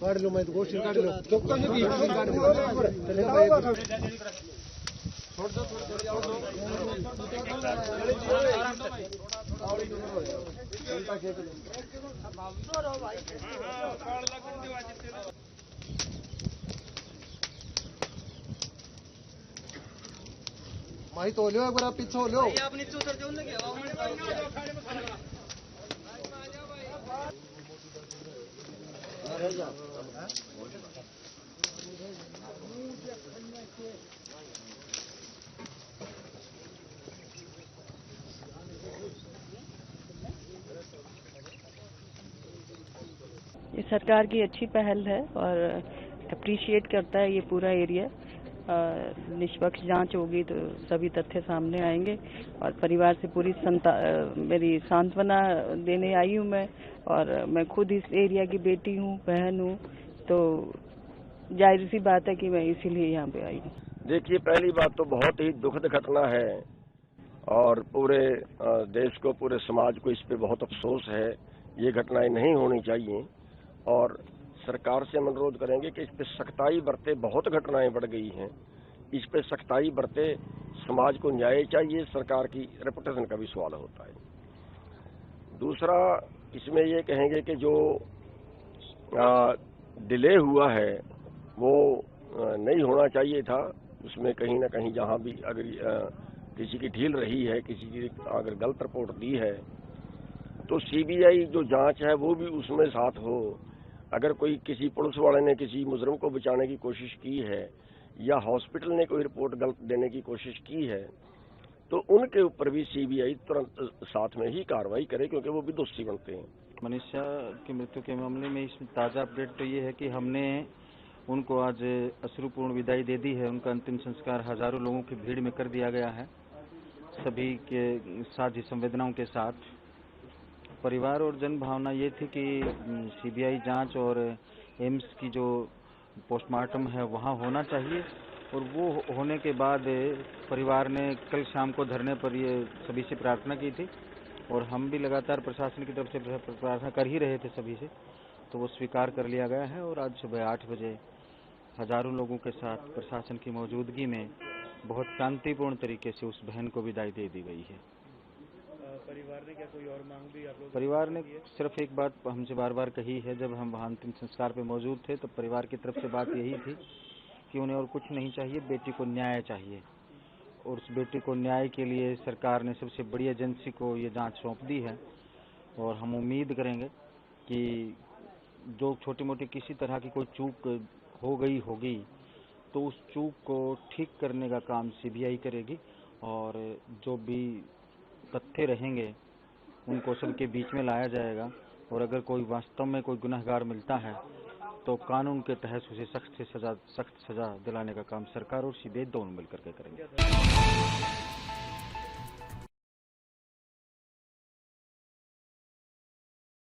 काट लो, मैं तो गोश्त काट लो, छोड़ दो, माही तो लो, एक बार पीछे हो लो। आप नीचे उतर जाओ ना, ये सरकार की अच्छी पहल है और अप्रिशिएट करता है ये पूरा एरिया। निष्पक्ष जांच होगी तो सभी तथ्य सामने आएंगे और परिवार से पूरी मेरी सांत्वना देने आई हूँ मैं, और मैं खुद इस एरिया की बेटी हूँ, बहन हूँ, तो जाहिर सी बात है कि मैं इसीलिए यहाँ पे आई हूँ। देखिए, पहली बात तो बहुत ही दुखद घटना है और पूरे देश को, पूरे समाज को इस पे बहुत अफसोस है। ये घटनाएं नहीं होनी चाहिए और सरकार से हम अनुरोध करेंगे कि इस पे सख्ताई बरते। बहुत घटनाएं बढ़ गई हैं, इस पे सख्ताई बरते। समाज को न्याय चाहिए, सरकार की रेपुटेशन का भी सवाल होता है। दूसरा, इसमें ये कहेंगे कि जो डिले हुआ है वो नहीं होना चाहिए था। उसमें कहीं ना कहीं जहां भी अगर किसी की ढील रही है, किसी की अगर गलत रिपोर्ट दी है, तो सीबीआई जो जांच है वो भी उसमें साथ हो। अगर कोई किसी पुलिस वाले ने किसी मुजरिम को बचाने की कोशिश की है या हॉस्पिटल ने कोई रिपोर्ट गलत देने की कोशिश की है, तो उनके ऊपर भी सीबीआई तुरंत साथ में ही कार्रवाई करे, क्योंकि वो भी दोषी बनते हैं। मनीषा की मृत्यु के मामले में इसमें ताज़ा अपडेट तो ये है कि हमने उनको आज अश्रुपूर्ण विदाई दे दी है। उनका अंतिम संस्कार हजारों लोगों की भीड़ में कर दिया गया है, सभी के साथ ही संवेदनाओं के साथ। परिवार और जन भावना ये थी कि सीबीआई जांच और एम्स की जो पोस्टमार्टम है वहाँ होना चाहिए, और वो होने के बाद परिवार ने कल शाम को धरने पर ये सभी से प्रार्थना की थी, और हम भी लगातार प्रशासन की तरफ से प्रार्थना कर ही रहे थे सभी से, तो वो स्वीकार कर लिया गया है। और आज सुबह 8 बजे हजारों लोगों के साथ प्रशासन की मौजूदगी में बहुत शांतिपूर्ण तरीके से उस बहन को विदाई दे दी गई है। परिवार ने क्या कोई और मांग भी आप लोग? परिवार ने सिर्फ एक बात हमसे बार बार कही है, जब हम वहाँ अंतिम संस्कार पे मौजूद थे तो परिवार की तरफ से बात यही थी कि उन्हें और कुछ नहीं चाहिए, बेटी को न्याय चाहिए। और उस बेटी को न्याय के लिए सरकार ने सबसे बड़ी एजेंसी को ये जांच सौंप दी है, और हम उम्मीद करेंगे कि जो छोटी मोटी किसी तरह की कोई चूक हो गई होगी तो उस चूक को ठीक करने का काम सीबीआई करेगी, और जो भी तथ्य रहेंगे उनको सबके बीच में लाया जाएगा। और अगर कोई वास्तव में कोई गुनहगार मिलता है तो कानून के तहत उसे सख्त सजा दिलाने का काम सरकार और सीबीआई दोनों मिलकर के करेंगे।